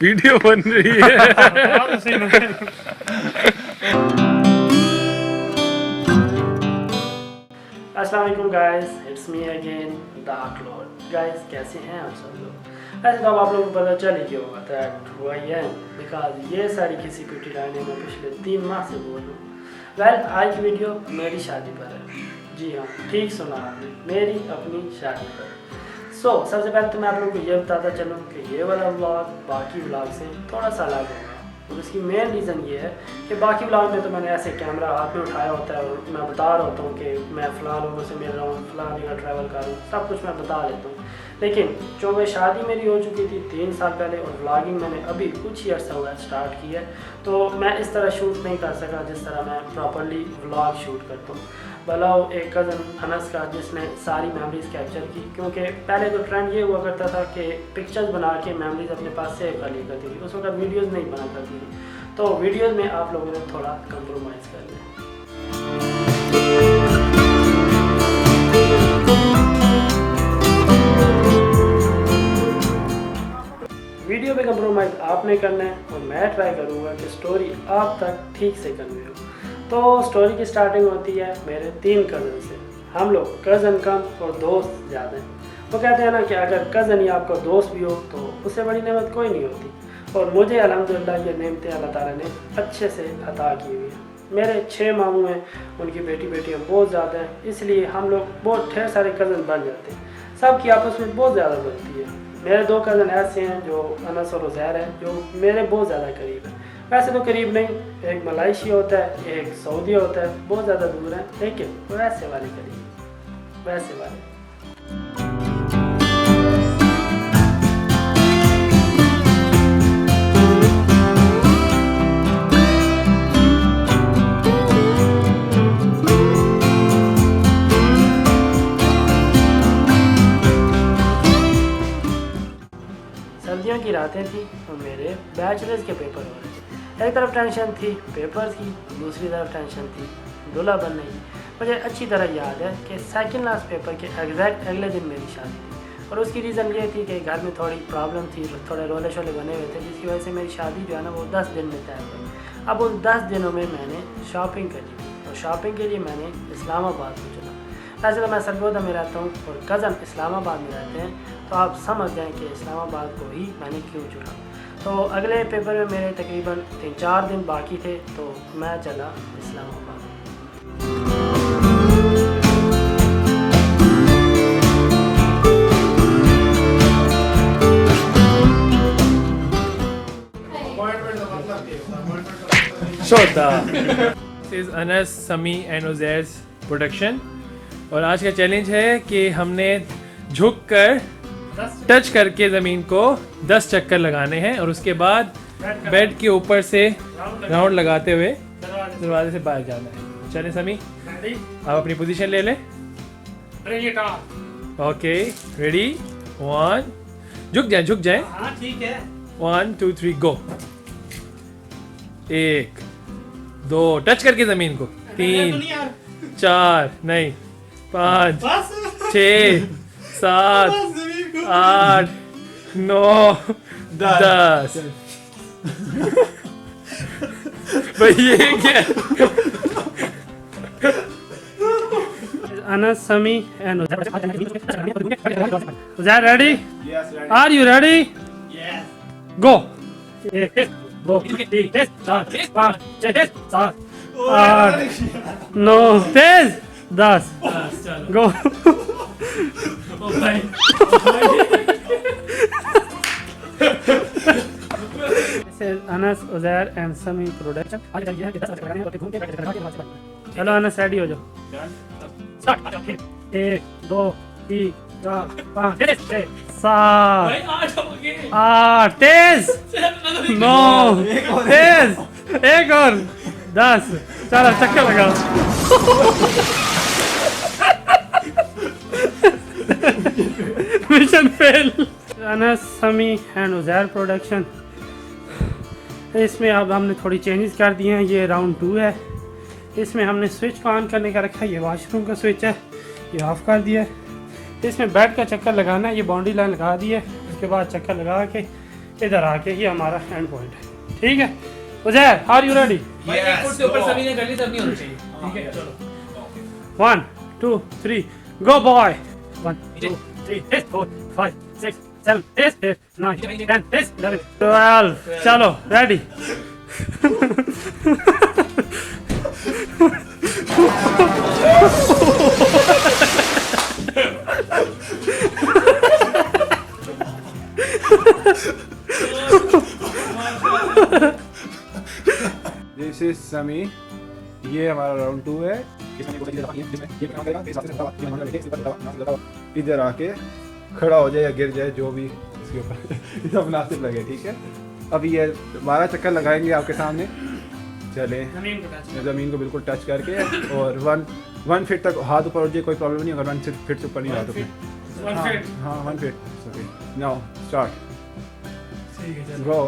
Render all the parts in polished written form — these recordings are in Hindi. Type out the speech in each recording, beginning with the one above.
वीडियो बन रही है। अस्सलाम वालेकुम guys, it's me again the Arclord. Guys कैसे हैं आप सब लोग? वैसे तो आप लोगों को पता चल ही गया होगा दैट हुआ ही है, बिकॉज ये सारी किसी पिटी लाइनें मैं पिछले 3 माह से बोल रहा हूँ। वेल, आज की वीडियो मेरी शादी पर है। जी हाँ, ठीक सुना आपने, मेरी अपनी शादी पर। सबसे पहले तो मैं आप लोगों को ये बताता चलूँ कि ये वाला व्लॉग बाकी व्लॉग से थोड़ा सा अलग होगा। और उसकी मेन रीज़न ये है कि बाकी व्लॉग में तो मैंने ऐसे कैमरा हाथ में उठाया होता है और मैं बता रहा होता हूँ कि मैं फ़लाँ लोगों से मिल रहा हूँ, फ़लाँ जगह ट्रैवल कर रहा हूँ, सब कुछ मैं बता देता हूँ। लेकिन चूँकि शादी मेरी हो चुकी थी 3 साल पहले और व्लॉगिंग मैंने अभी कुछ ही अर्सा हुआ स्टार्ट की है, तो मैं इस तरह शूट नहीं कर सका जिस तरह मैं प्रॉपरली व्लॉग शूट करता हूँ। भला एक कज़न अनस का जिसने सारी मेमोरीज़ कैप्चर की, क्योंकि पहले तो ट्रेंड ये हुआ करता था कि पिक्चर्स बना के मेमोरीज़ अपने पास सेव कर लिया करती थी, उस वक्त वीडियोज़ नहीं बना करती थी। तो वीडियोज़ में आप लोगों ने थोड़ा कंप्रोमाइज़ कर लिया। वीडियो पे कंप्रोमाइज़ आपने करना है और मैं ट्राई करूँगा कि स्टोरी आप तक ठीक से करनी हो। तो स्टोरी की स्टार्टिंग होती है मेरे 3 कज़न से। हम लोग कज़न कम और दोस्त ज़्यादा हैं। वो कहते हैं ना कि अगर कज़न ही आपका दोस्त भी हो तो उससे बड़ी नेमत कोई नहीं होती। और मुझे अल्हम्दुलिल्लाह ये नेमतें अल्लाह ताला ने अच्छे से अता की हुई हैं। मेरे 6 मामू हैं, उनकी बेटियाँ बहुत ज़्यादा हैं, इसलिए हम लोग बहुत ढेर सारे कज़न बन जाते हैं। सबकी आपस में बहुत ज़्यादा बनती है। मेरे 2 कज़न ऐसे हैं जो अनस और उज़ैर हैं, जो मेरे बहुत ज़्यादा करीब हैं। वैसे तो करीब नहीं, एक मलाइशिया होता है, एक सऊदी होता है, बहुत ज़्यादा दूर है, लेकिन वैसे वाले करीब, वैसे वाले। सर्दियों की रातें थी और मेरे बैचलर्स के पेपर हो रहे थे। एक तरफ टेंशन थी पेपर्स की, दूसरी तरफ टेंशन थी दूल्हा बनने की। मुझे अच्छी तरह याद है कि सेकंड लास्ट पेपर के एग्जैक्ट अगले दिन मेरी शादी थी और उसकी रीज़न ये थी कि घर में थोड़ी प्रॉब्लम थी, थोड़े रोले शोले बने हुए थे, जिसकी वजह से मेरी शादी जो है ना वो 10 दिन में तय हुई। अब उन 10 दिनों में मैंने शॉपिंग करी और शॉपिंग के लिए मैंने इस्लामाबाद को चुना। वैसे तो मैं सरगोदा में रहता हूँ और कज़न इस्लामाबाद में रहते हैं, तो आप समझ जाएं कि इस्लामाबाद को ही मैंने क्यों चुना। तो अगले पेपर में मेरे तकरीबन 3-4 दिन बाकी थे, तो मैं चला Islamabad. This is Anas, Sami and Uzair's production. और आज का चैलेंज है कि हमने झुककर टच करके ज़मीन को 10 चक्कर लगाने हैं और उसके बाद बेड के ऊपर से राउंड लगाते हुए दरवाजे से बाहर जाना है। चलें समी, आप अपनी पोजीशन ले लें। ओके, रेडी, 1, झुक जाए। हाँ ठीक है। 1 2 3 गो। 1 2 टच करके ज़मीन को, 3 4 नहीं 5 6 7 8 9 10। भाई ये क्या? Anas, Sami and Uzair ready? Yes, ready. Are you ready? Yes. Go. 1 2 3 4 5 6 7 8 9 10 10 Go. This is Anas, Uzair and Sami production. चलो अनस रेडी हो जाओ। स्टार्ट। 1 2 3 4 5 6 7 8 तेज 9 तेज एक और 10। चलो चक्कर लगाओ। Mission fail. अनस, समी एंड उज़ैर प्रोडक्शन। इसमें अब हमने थोड़ी चेंजेस कर दिए हैं। ये राउंड 2 है। इसमें हमने स्विच को ऑन करने का रखा है, ये वॉशरूम का स्विच है, ये ऑफ़ कर दिया है। इसमें बेड का चक्कर लगाना है, ये बाउंड्री लाइन लगा दी है। उसके बाद चक्कर लगा के इधर आके ये हमारा एंड पॉइंट है, ठीक है। Uzair, are you ready? भाई एक फुट से ऊपर सभी ने कर ली तब नहीं होनी चाहिए, ठीक है चलो। 1 2 3 गो बॉय। 1 2 3 4 5 6 7 8 9 10 11 12 चलो रेडी। दिस इज समी, ये हमारा राउंड 2 है। इधर आके खड़ा हो जाए या गिर जाए जो भी इसके ऊपर इतना मुनासिब लगे, ठीक है। अब ये 12 चक्कर लगाएंगे आपके सामने। चले ज़मीन को बिल्कुल टच करके और 1 फीट तक हाथ ऊपर हो जाए, कोई प्रॉब्लम नहीं। अगर 1 फीट से ऊपर नहीं हाथ ऊपर, 1 फीट, हाँ 1 फीट। नाउ स्टार्ट, गो।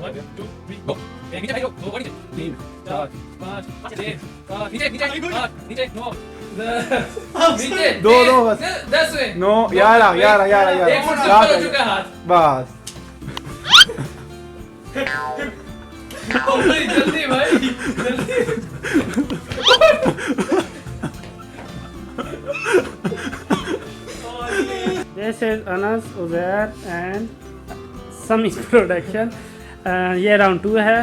1 2 3 गो। नीचे भाई, 2 नीचे, 3 4 5 6 7 नीचे नीचे 8 नीचे 9 नीचे 2 बस 10 में 9 11 एक फुट से ऊपर हो चुका है हाथ। बस। भाई जल्दी भाई जल्दी। This is Anas, Uzair and Sami production. ये राउंड 2 है।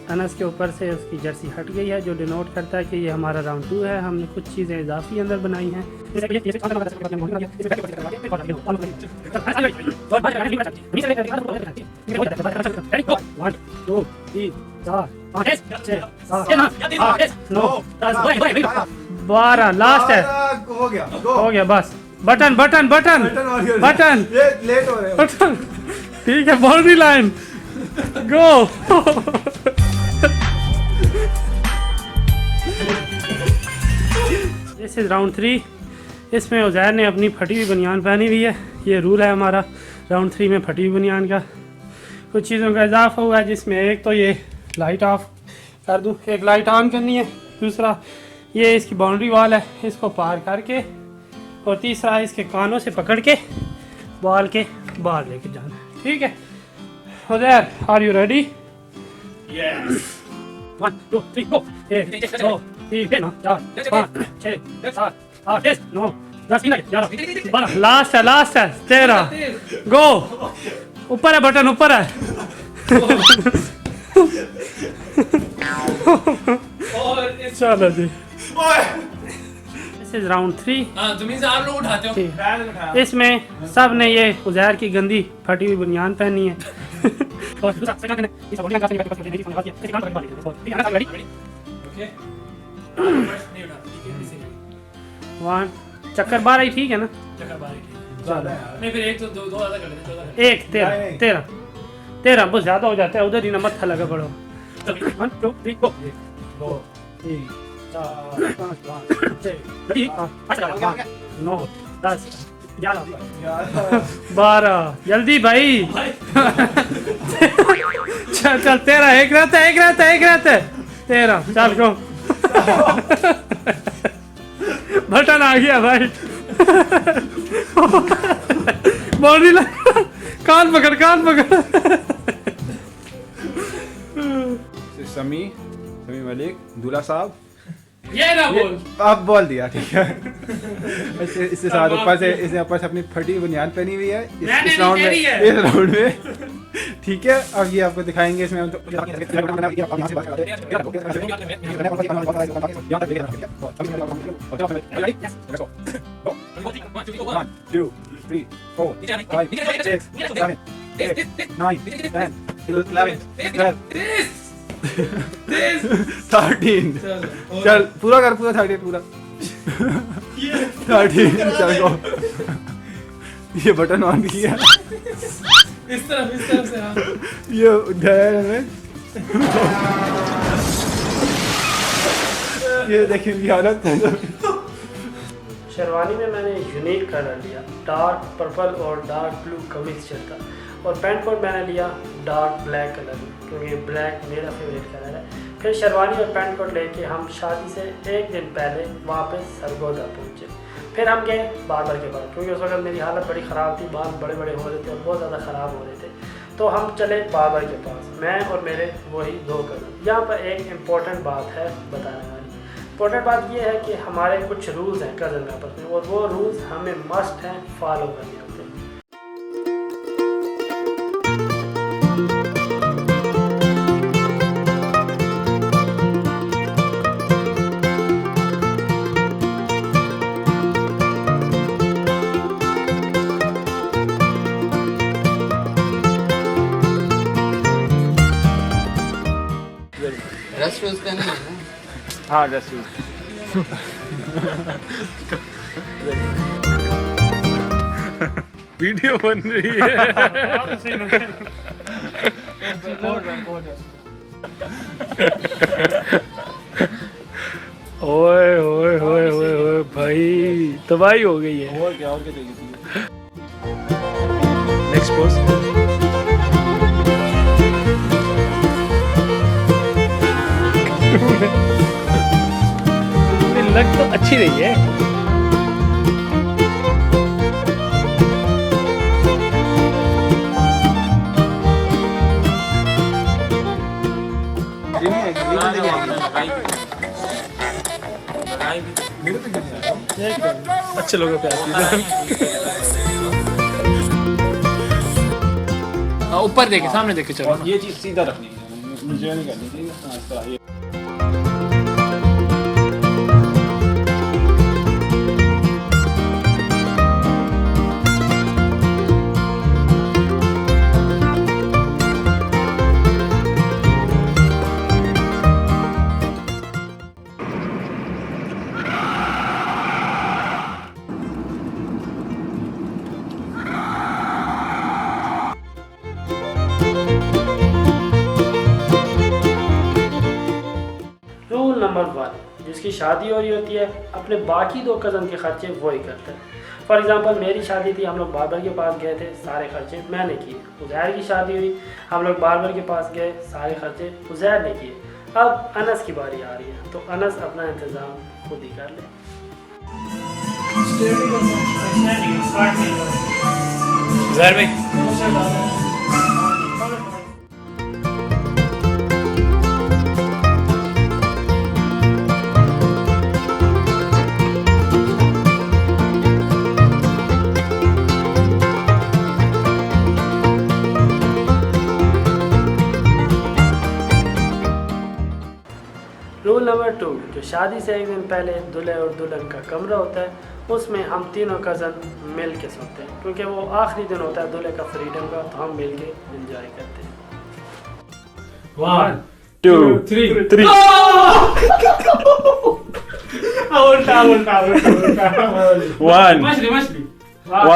अनस के ऊपर से उसकी जर्सी हट गई है, जो डिनोट करता है कि ये हमारा राउंड 2 है। हमने कुछ चीज़ें इजाफी अंदर बनाई हैं। 1 2 3 4 5 6 7 8 9 10 12 लास्ट है। हो गया, हो गया बस। बटन बटन बटन बटन, ये लेट हो रहे हो। बटन, ठीक है। Boundary line, go. This is round 3। इसमें उजैर ने अपनी फटी हुई बनियान पहनी हुई है। ये रूल है हमारा राउंड 3 में फटी हुई बनियान का। कुछ चीज़ों का इजाफा हुआ है, जिसमें एक तो ये लाइट ऑफ कर दूँ, एक लाइट ऑन करनी है। दूसरा ये इसकी बाउंड्री वॉल है, इसको पार करके। और तीसरा इसके कानों से पकड़ के बॉल के बाहर लेके जाना है, ठीक है। Uzair, are you ready? Yes 1 2 3 go. 1 2 3 4 5 6 7 8 9 10 11 12 last है 13 गो। ऊपर है बटन, ऊपर है। और चलो जी, दिस इज राउंड 3। हाँ जमीन से आप लोग उठाते हो। इसमें सब ने ये उजैर की गंदी फटी हुई बनियान पहनी है। और ओके नहीं उठा, ठीक है इसी में। 1 चक्कर 12 ही ठीक है ना? चक्कर बारी की। चलो नहीं फिर एक तो दो ज्यादा कर लेते, 14 कर 1 13 13 बहुत ज्यादा हो जाता है, उधर ही ना मत्था लगा पड़ो। 1 2 3 गो। 2 3 4 5 6 7 8 9 10 11 12 जल्दी भाई। चल चल 13 एक रहता है 13 चल गो। बटन आ गया भाई। बाउंड्री कान पकड़ समी मलिक, दूल्हा साहब। ये ना बोल। आप बोल दिया, ठीक है। इससे साथ ऊपर से इसने ऊपर से अपनी फटी बनियान पहनी हुई है इस राउंड में, ठीक है। अब ये आपको दिखाएंगे इसमें। चल पूरा कर, पूरा 13 पूरा 13 चल गो। ये बटन ऑन किया, इस तरफ से हाँ। ये उठाया हमें। ये देखिए इनकी हालत। शेरवानी में मैंने यूनिक कलर लिया, डार्क पर्पल और डार्क ब्लू का मिक्सचर था। और पैंट कोट मैंने लिया डार्क ब्लैक कलर में, क्योंकि ब्लैक मेरा फेवरेट कलर है। फिर शेरवानी और पैंट कोट लेके हम शादी से एक दिन पहले वापस सरगोदा पहुँचे। फिर हम गए बार्बर के पास, क्योंकि उस वक्त मेरी हालत बड़ी ख़राब थी, बाल बड़े बड़े हो रहे थे और बहुत ज़्यादा ख़राब हो रहे थे। तो हम चले बाबर के पास, मैं और मेरे वही 2 कज़न। यहाँ पर एक इम्पोर्टेंट बात है बताने वाली। इम्पोर्टेंट बात ये है कि हमारे कुछ रूल्स हैं कज़न में आपस में, और वो रूल्स हमें मस्ट हैं फॉलो करने होते हैं। रस रोज का नहीं है ना? हाँ जस्ट वीडियो बन रही है। ओए ओए ओए ओए ओए भाई तबाही हो गई है। और क्या चाहिए। Next post. लग तो अच्छी रही है। अच्छे लोगों पे आती है। ऊपर देखे सामने देखे चलो। ये चीज सीधा रखनी है, मुझे नहीं करनी चाहिए। हाँ, इस तरह ये रूल नंबर 1, जिसकी शादी हो रही होती है अपने बाकी 2 कज़न के खर्चे वही करता है। फॉर एग्जांपल मेरी शादी थी, हम लोग बार्बर के पास गए थे, सारे खर्चे मैंने किए। उज़ैर की शादी हुई, हम लोग बार्बर के पास गए, सारे खर्चे उज़ैर ने किए। अब अनस की बारी आ रही है, तो अनस अपना इंतज़ाम खुद ही कर ले। उज़ैर भाई रूल नंबर 2, जो शादी से एक दिन पहले दूल्हे और दुल्हन का कमरा होता है, उसमें हम तीनों कज़न मिल के सोते हैं, क्योंकि वो आखिरी दिन होता है दूल्हे का फ्रीडम का, तो हम मिल के इंजॉय करते हैं। 1 2 3 1 मछली मछली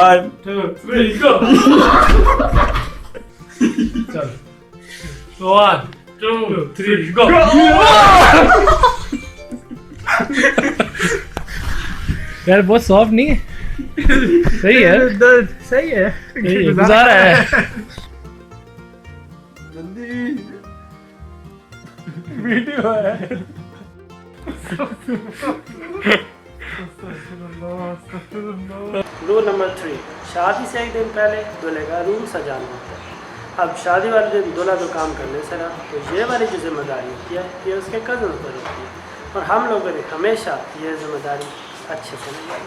1 2 3 गो। चलो 1 2 3 गो। यार बहुत सॉफ्ट नहीं है। सही है, सही है, गुजारा है। वीडियो है। रूल नंबर 3, शादी से एक दिन पहले दूल्हे का रूम सजाना होता है। अब शादी वाले दिन दूल्हा तो काम करने से रहा, तो ये वाली जो जिम्मेदारी होती है ये उसके कज़न पर होती है, और हम लोगों ने हमेशा ये जिम्मेदारी अच्छे से निभाई।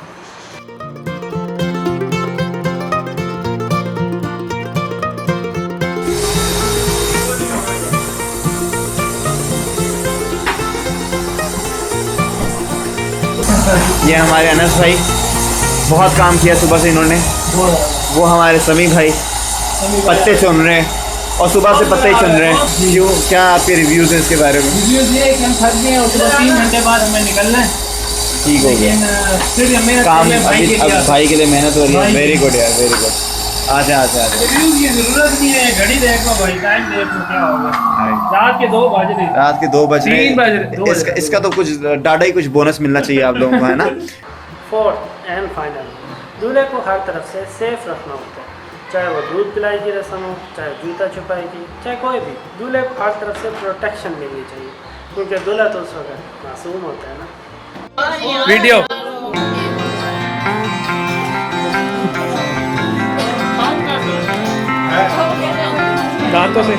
ये हमारे अनस भाई बहुत काम किया सुबह से इन्होंने। वो हमारे समी भाई पत्ते चुन रहे हैं, और सुबह से पत्ते ही चुन रहे हैं। क्यों, क्या आपके रिव्यूज हैं इसके बारे में? रिव्यूज ये कि हम थक गए और सुबह 3 घंटे बाद हमें निकलना है। ठीक हो गया फिर हमें काम, अभी अब भाई के लिए मेहनत हो रही है। वेरी गुड यार, वेरी गुड। आजा आजा आजा। रिव्यूज की जरूरत नहीं है, घड़ी देख लो भाई, टाइम देख लो, क्या होगा। रात के 2 बज रहे, रात के 2 बज 3 बज रहे, 2 बज इसका रहे। इसका तो कुछ डाटा ही कुछ बोनस मिलना चाहिए आप लोगों को, है ना? 4th एंड फाइनल, दूल्हे को हर तरफ से सेफ रखना होता है, चाहे वो दूध पिलाई की रस्म हो, चाहे जूता छुपाई की, चाहे कोई भी, दूल्हे को हर तरफ से प्रोटेक्शन मिलनी चाहिए, क्योंकि दूल्हा तो उस वक्त मासूम होता है ना। Video Okay. दांतों से।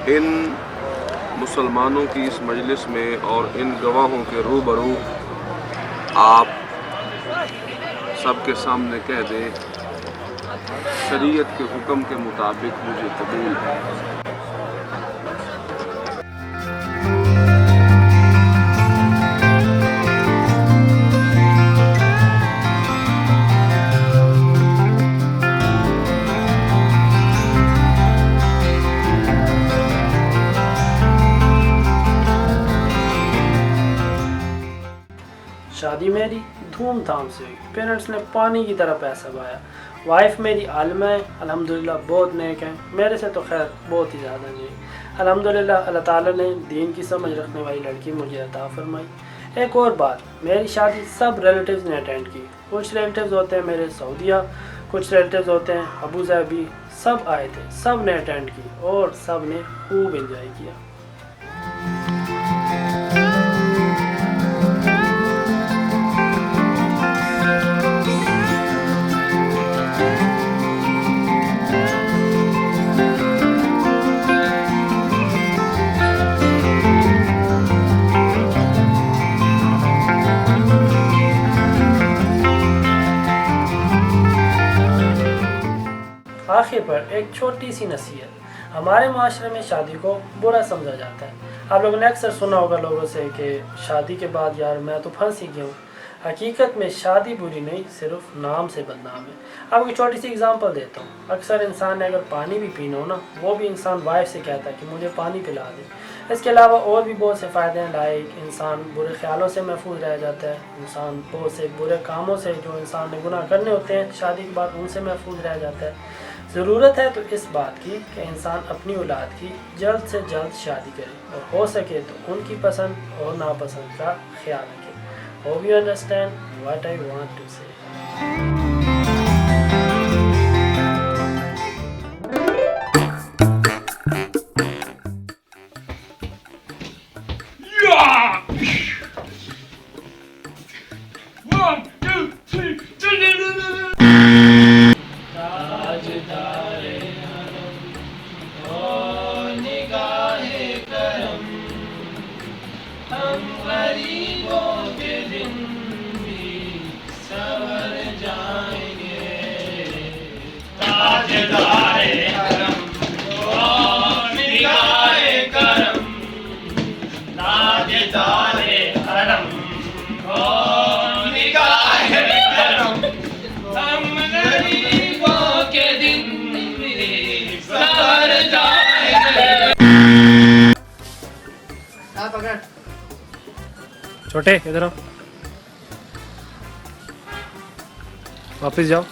इन मुसलमानों की इस मजलिस में और इन गवाहों के रूबरू आप सबके सामने कह दें, शरीयत के हुक्म के मुताबिक मुझे कबूल है। शादी मेरी धूमधाम से हुई। पेरेंट्स ने पानी की तरह पैसा बहाया। वाइफ मेरी आलिमा है, अल्हम्दुलिल्लाह बहुत नेक है, मेरे से तो खैर बहुत ही ज़्यादा नहीं। अल्हम्दुलिल्लाह अल्लाह ताला ने दीन की समझ रखने वाली लड़की मुझे अता फरमाई। एक और बात, मेरी शादी सब रिलेटिव्स ने अटेंड की। कुछ रिलेटिव्स होते हैं मेरे सऊदीया, कुछ रिलेटिव्स होते हैं अबू धाबी, सब आए थे, सब ने अटेंड की और सब ने खूब इंजॉय किया। आखिर पर एक छोटी सी नसीहत, हमारे माशरे में शादी को बुरा समझा जाता है। आप लोगों ने अक्सर सुना होगा लोगों से कि शादी के बाद यार मैं तो फंस ही गया हूँ। हकीकत में शादी बुरी नहीं, सिर्फ नाम से बदनाम है। आपको छोटी सी एग्जांपल देता हूँ। अक्सर इंसान ने अगर पानी भी पीना हो ना, वो भी इंसान वाइफ से कहता है कि मुझे पानी पिला दे। इसके अलावा और भी बहुत से फ़ायदे हैं, लाइक इंसान बुरे ख्यालों से महफूज रह जाता है, इंसान बहुत से बुरे कामों से जो इंसान ने गुनाह करने होते हैं शादी के बाद उनसे महफूज रह जाता है। ज़रूरत है तो इस बात की कि इंसान अपनी औलाद की जल्द से जल्द शादी करे और हो सके तो उनकी पसंद और नापसंद का ख्याल रखे। Hope you understand what I want to say. छोटे इधर आओ, वापस जाओ।